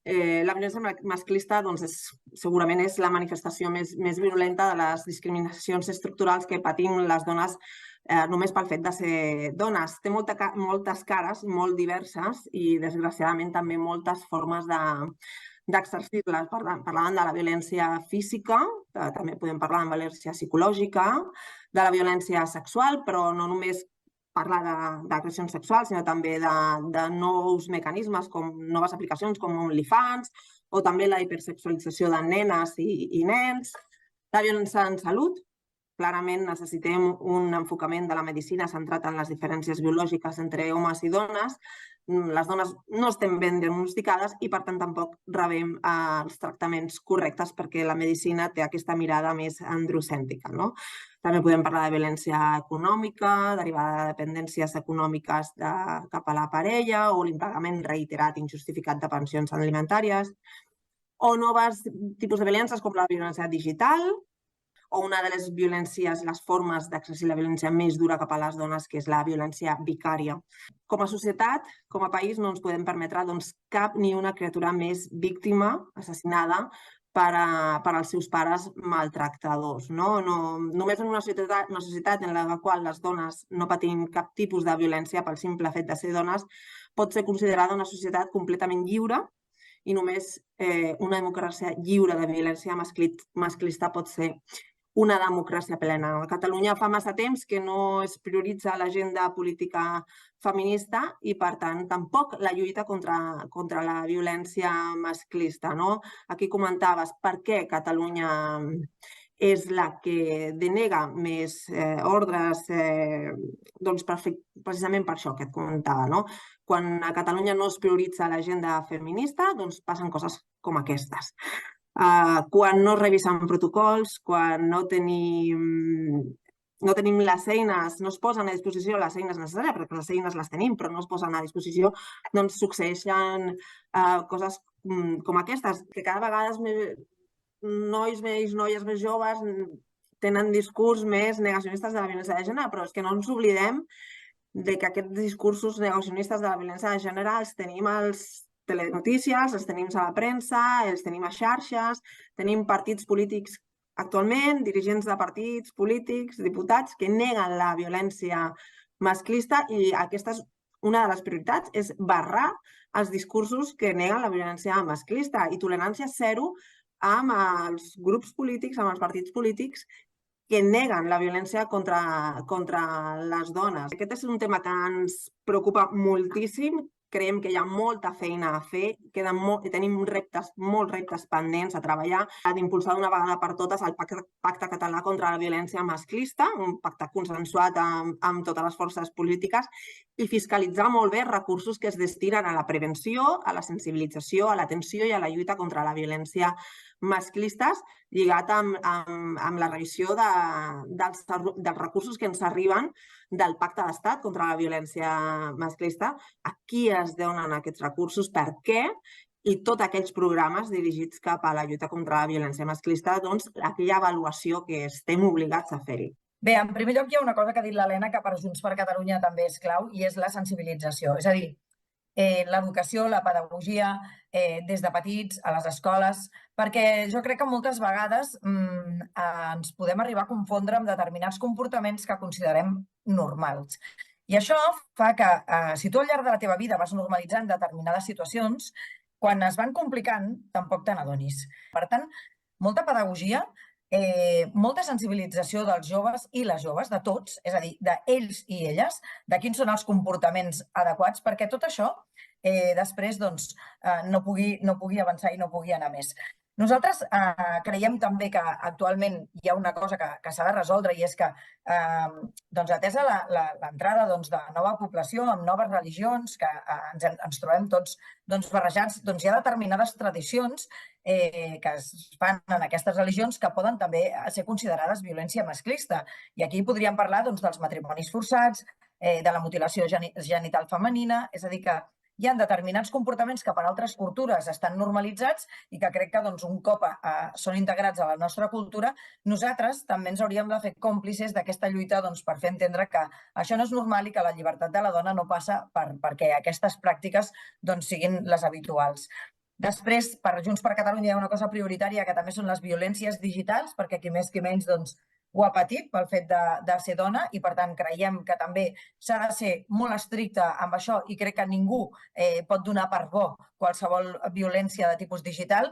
La violència masclista segurament és la manifestació més violenta de les discriminacions estructurals que patim les dones només pel fet de ser dones. Té moltes cares, molt diverses i, desgraciadament, també moltes formes d'exercir-les. Parlàvem de la violència física, també podem parlar de violència psicològica, de la violència sexual, però no només parlar d'agressions sexuals, sinó també de nous mecanismes, com noves aplicacions com OnlyFans, o també la hipersexualització de nenes i nens. La violència en salut. Clarament necessitem un enfocament de la medicina centrat en les diferències biològiques entre homes i dones. Les dones no estem ben diagnosticades i, per tant, tampoc rebem els tractaments correctes perquè la medicina té aquesta mirada més androcèntrica. També podem parlar de violència econòmica, derivada de dependències econòmiques cap a la parella o l'impagament reiterat i injustificat de pensions alimentàries, o nous tipus de violències com la violència digital, o una de les violències, les formes d'exercir la violència més dura cap a les dones, que és la violència vicària. Com a societat, com a país, no ens podem permetre cap ni una criatura més víctima, assassinada, per als seus pares maltractadors. Només en una societat en la qual les dones no patim cap tipus de violència pel simple fet de ser dones, pot ser considerada una societat completament lliure, i només una democràcia lliure de violència masclista pot ser una democràcia plena. A Catalunya fa massa temps que no es prioritza l'agenda política feminista i, per tant, tampoc la lluita contra la violència masclista. Aquí comentaves per què Catalunya és la que denega més ordres, precisament per això que et comentava. Quan a Catalunya no es prioritza l'agenda feminista, passen coses com aquestes. Quan no es revisen protocols, quan no tenim les eines, no es posen a disposició les eines necessàries, perquè les eines les tenim, però no es posen a disposició, doncs succeeixen coses com aquestes, que cada vegada nois, noies més joves tenen discurs més negacionistes de la violència de gènere, però és que no ens oblidem de que aquests discursos negacionistes de la violència de gènere els tenim als telenotícies, els tenim a la premsa, els tenim a xarxes, tenim partits polítics actualment, dirigents de partits polítics, diputats, que neguen la violència masclista, i aquesta és una de les prioritats, és barrar els discursos que neguen la violència masclista i tolerància zero amb els grups polítics, amb els partits polítics que neguen la violència contra les dones. Aquest és un tema que ens preocupa moltíssim. Creiem que hi ha molta feina a fer, tenim molts reptes pendents a treballar, d'impulsar d'una vegada per totes el Pacte Català contra la Violència Masclista, un pacte consensuat amb totes les forces polítiques, i fiscalitzar molt bé recursos que es destinen a la prevenció, a la sensibilització, a l'atenció i a la lluita contra la violència masclistes, lligat amb la revisió dels recursos que ens arriben del Pacte d'Estat contra la violència masclista, a qui es donen aquests recursos, per què, i tots aquells programes dirigits cap a la lluita contra la violència masclista, aquella avaluació que estem obligats a fer-hi. Bé, en primer lloc hi ha una cosa que ha dit l'Helena que per Junts per Catalunya també és clau, i és la sensibilització. És a dir, l'educació, la pedagogia, des de petits, a les escoles, perquè jo crec que moltes vegades ens podem arribar a confondre amb determinats comportaments que considerem normals. I això fa que, si tu al llarg de la teva vida vas normalitzant determinades situacions, quan es van complicant, tampoc te n'adonis. Per tant, molta pedagogia, molta sensibilització dels joves i les joves, de tots, és a dir, d'ells i elles, de quins són els comportaments adequats, perquè tot això després no pugui avançar i no pugui anar més. Nosaltres creiem també que actualment hi ha una cosa que s'ha de resoldre, i és que, atesa l'entrada de nova població amb noves religions, que ens trobem tots barrejats, hi ha determinades tradicions que es fan en aquestes religions que poden també ser considerades violència masclista. I aquí podríem parlar dels matrimonis forçats, de la mutilació genital femenina, és a dir, que hi ha determinats comportaments que per altres cultures estan normalitzats i que crec que un cop són integrats a la nostra cultura, nosaltres també ens hauríem de fer còmplices d'aquesta lluita per fer entendre que això no és normal i que la llibertat de la dona no passa perquè aquestes pràctiques siguin les habituals. Després, per Junts per Catalunya hi ha una cosa prioritària que també són les violències digitals, perquè qui més qui menys doncs, ho ha patit pel fet de ser dona i, per tant, creiem que també s'ha de ser molt estricte amb això i crec que ningú pot donar per bo qualsevol violència de tipus digital.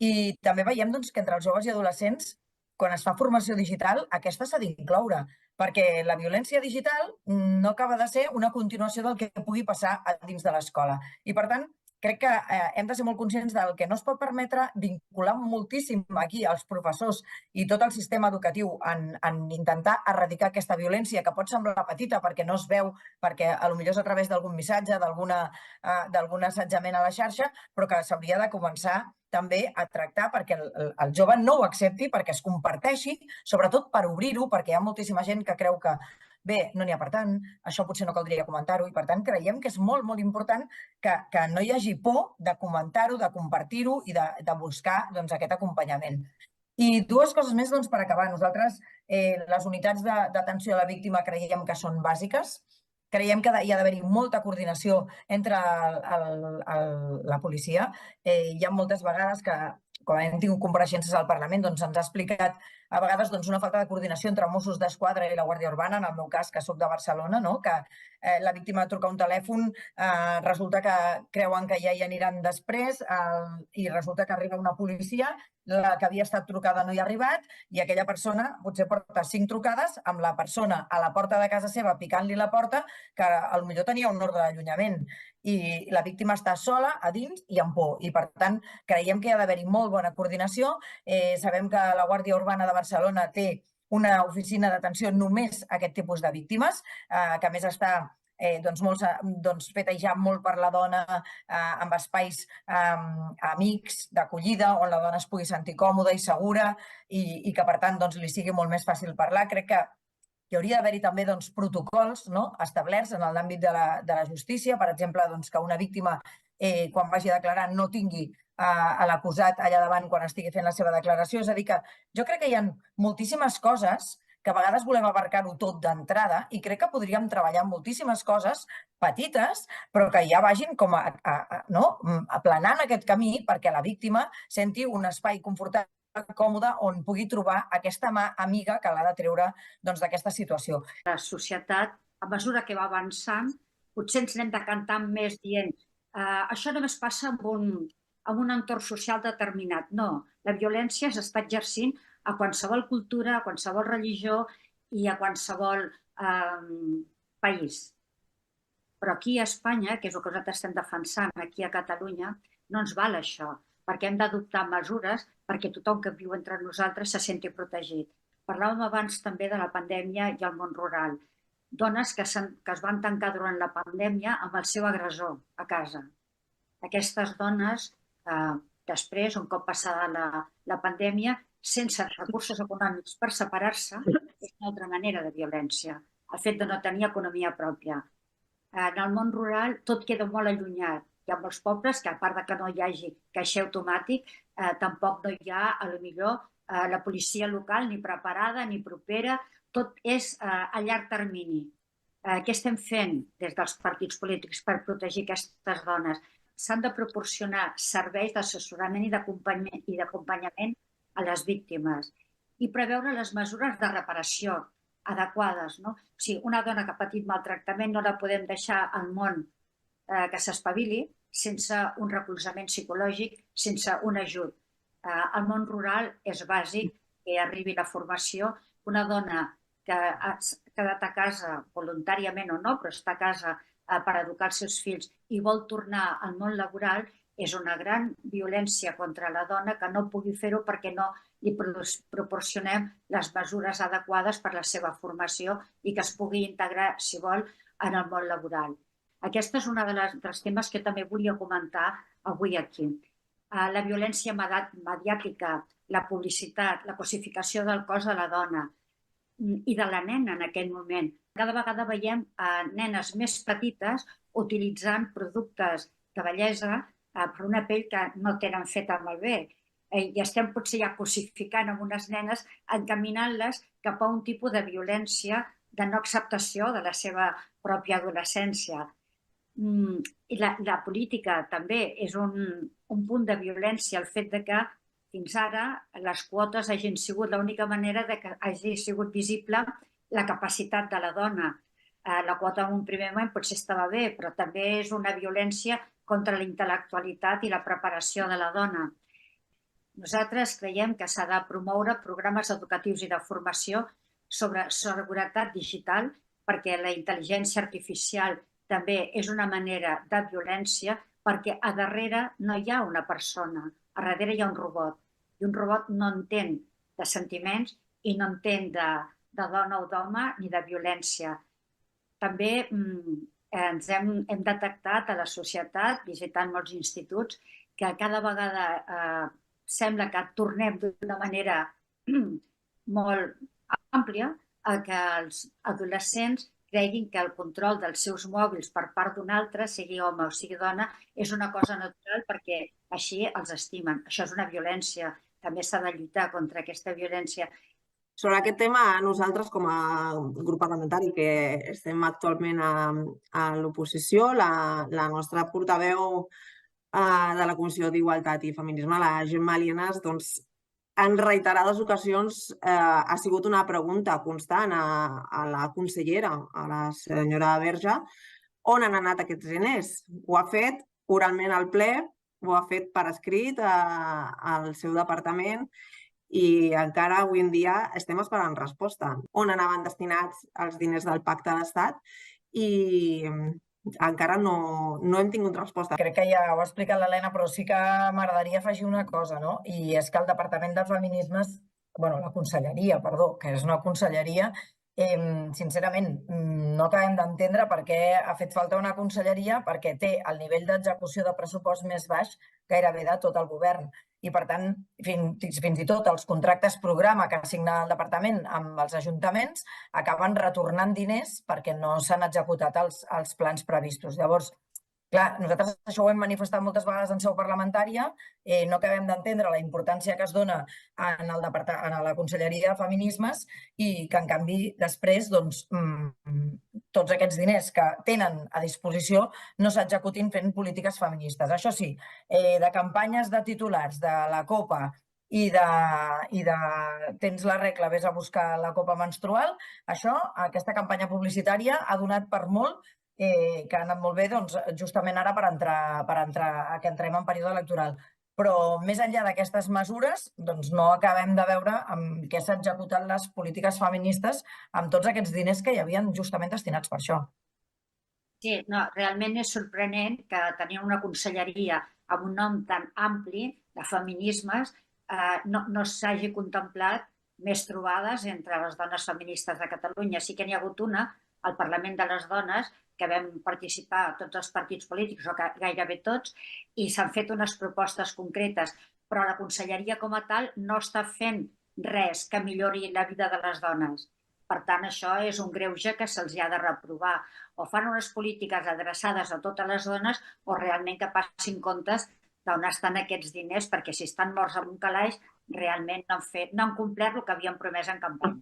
I també veiem doncs, que entre els joves i adolescents, quan es fa formació digital, aquesta s'ha d'incloure, perquè la violència digital no acaba de ser una continuació del que pugui passar a dins de l'escola. I, per tant, crec que hem de ser molt conscients del que no es pot permetre, vincular moltíssim aquí els professors i tot el sistema educatiu en intentar erradicar aquesta violència, que pot semblar petita perquè no es veu, perquè potser és a través d'algun missatge, d'algun assetjament a la xarxa, però que s'hauria de començar també a tractar perquè el jove no ho accepti, perquè es comparteixi, sobretot per obrir-ho, perquè hi ha moltíssima gent que creu que bé, no n'hi ha per tant, això potser no caldria comentar-ho i, per tant, creiem que és molt, molt important que no hi hagi por de comentar-ho, de compartir-ho i de buscar doncs, aquest acompanyament. I dues coses més doncs, per acabar. Nosaltres, les unitats d'atenció a la víctima creiem que són bàsiques. Creiem que hi ha d'haver-hi molta coordinació entre la policia. Hi ha moltes vegades que, quan hem tingut compareixences al Parlament, doncs ens ha explicat a vegades doncs, una falta de coordinació entre Mossos d'Esquadra i la Guàrdia Urbana, en el meu cas, que soc de Barcelona, no? Que la víctima truca un telèfon, resulta que creuen que ja hi aniran després i resulta que arriba una policia, la que havia estat trucada no hi ha arribat i aquella persona potser porta 5 trucades amb la persona a la porta de casa seva picant-li la porta, que potser tenia un ordre d'allunyament. I la víctima està sola a dins i amb por. I, per tant, creiem que hi ha d'haver-hi molt bona coordinació. Sabem que la Guàrdia Urbana de Barcelona té una oficina d'atenció només a aquest tipus de víctimes, que a més està feta ja molt per la dona, amb espais amics, d'acollida, on la dona es pugui sentir còmoda i segura i que, per tant, li sigui molt més fàcil parlar. Crec que hi hauria d'haver-hi també protocols establerts en l'àmbit de la justícia, per exemple, que una víctima, quan vagi a declarar, no tingui a l'acusat allà davant quan estigui fent la seva declaració. És a dir, que jo crec que hi ha moltíssimes coses que a vegades volem abarcar-ho tot d'entrada i crec que podríem treballar moltíssimes coses petites, però que ja vagin com aplanant aquest camí perquè la víctima senti un espai confortable, còmode, on pugui trobar aquesta mà amiga que l'ha de treure d'aquesta situació. La societat, a mesura que va avançant, potser ens n'hem de cantar més dient això només passa en un entorn social determinat. No, la violència s'està exercint a qualsevol cultura, a qualsevol religió i a qualsevol país. Però aquí a Espanya, que és el que nosaltres estem defensant, aquí a Catalunya, no ens val això, perquè hem d'adoptar mesures perquè tothom que viu entre nosaltres se senti protegit. Parlàvem abans també de la pandèmia i el món rural. Dones que es van tancar durant la pandèmia amb el seu agressor a casa. Aquestes dones, després, un cop passada la pandèmia, sense recursos econòmics per separar-se, és una altra manera de violència. El fet de no tenir economia pròpia. En el món rural tot queda molt allunyat. Hi ha molts pobles que, a part que no hi hagi caixer automàtic, tampoc no hi ha, potser, la policia local ni preparada ni propera. Tot és a llarg termini. Què estem fent des dels partits polítics per protegir aquestes dones? S'han de proporcionar serveis d'assessorament i d'acompanyament a les víctimes i preveure les mesures de reparació adequades. O sigui, una dona que ha patit maltractament no la podem deixar al món que s'espavili sense un recolzament psicològic, sense un ajut. Al món rural és bàsic que arribi la formació. Una dona que ha quedat a casa voluntàriament o no, però està a casa per educar els seus fills i vol tornar al món laboral, és una gran violència contra la dona que no pugui fer-ho perquè no li proporcionem les mesures adequades per a la seva formació i que es pugui integrar, si vol, en el món laboral. Aquest és un dels temes que també volia comentar avui aquí. La violència mediàtica, la publicitat, la cosificació del cos de la dona i de la nena en aquell moment. Cada vegada veiem nenes més petites utilitzant productes de bellesa per una pell que no tenen feta molt bé. I estem potser ja cosificant amb unes nenes, encaminant-les cap a un tipus de violència de no acceptació de la seva pròpia adolescència. I la política també és un punt de violència el fet de que fins ara les quotes hagin sigut l'única manera de que hagi sigut visible la capacitat de la dona. La quota en un primer moment potser estava bé, però també és una violència contra la intel·lectualitat i la preparació de la dona. Nosaltres creiem que s'ha de promoure programes educatius i de formació sobre seguretat digital, perquè la intel·ligència artificial també és una manera de violència, perquè a darrere no hi ha una persona, a darrere hi ha un robot, i un robot no entén de sentiments i no entén de dona o d'home ni de violència. També ens hem detectat a la societat, visitant molts instituts, que cada vegada sembla que tornem d'una manera molt àmplia a que els adolescents creguin que el control dels seus mòbils per part d'un altre, sigui home o sigui dona, és una cosa natural perquè així els estimen. Això és una violència. També s'ha de lluitar contra aquesta violència. Sobre aquest tema, nosaltres com a grup parlamentari que estem actualment a l'oposició, la nostra portaveu de la Comissió d'Igualtat i Feminisme, la Gemma Lienas, doncs, en reiterades ocasions ha sigut una pregunta constant a la consellera, a la senyora Verge, on han anat aquests diners. Ho ha fet oralment al ple, ho ha fet per escrit al seu departament i encara avui en dia estem esperant resposta. On anaven destinats els diners del Pacte d'Estat i encara no hem tingut resposta. Crec que ja ho ha explicat l'Helena, però sí que m'agradaria afegir una cosa, no? I és que el Departament de Feminismes, la conselleria, perdó, que és una conselleria, sincerament, no acabem d'entendre per què ha fet falta una conselleria, perquè té el nivell d'execució de pressupost més baix gairebé de tot el govern. I, per tant, fins i tot els contractes programa que assigna el departament amb els ajuntaments acaben retornant diners perquè no s'han executat els plans previstos. Llavors, clar, nosaltres això ho hem manifestat moltes vegades en seu parlamentària, no acabem d'entendre la importància que es dona a la Conselleria de Feminismes i que, en canvi, després, tots aquests diners que tenen a disposició no s'executin fent polítiques feministes. Això sí, de campanyes de titulars de la copa i de tens la regla, vés a buscar la copa menstrual, aquesta campanya publicitària ha donat per molt que ha anat molt bé justament ara per entrar que entrem en període electoral. Però més enllà d'aquestes mesures no acabem de veure amb què s'han executat les polítiques feministes amb tots aquests diners que hi havien justament destinats per això. Sí, no, realment és sorprenent que tenint una conselleria amb un nom tan ampli de feminismes no s'hagi contemplat més trobades entre les dones feministes de Catalunya. Sí que n'hi ha hagut una al Parlament de les Dones, que vam participar tots els partits polítics, o gairebé tots, i s'han fet unes propostes concretes, però la conselleria com a tal no està fent res que millori la vida de les dones. Per tant, això és un greuge que se'ls ha de reprovar. O fan unes polítiques adreçades a totes les dones o realment que passin comptes d'on estan aquests diners, perquè si estan morts en un calaix, realment no han complert el que havien promès en campanya.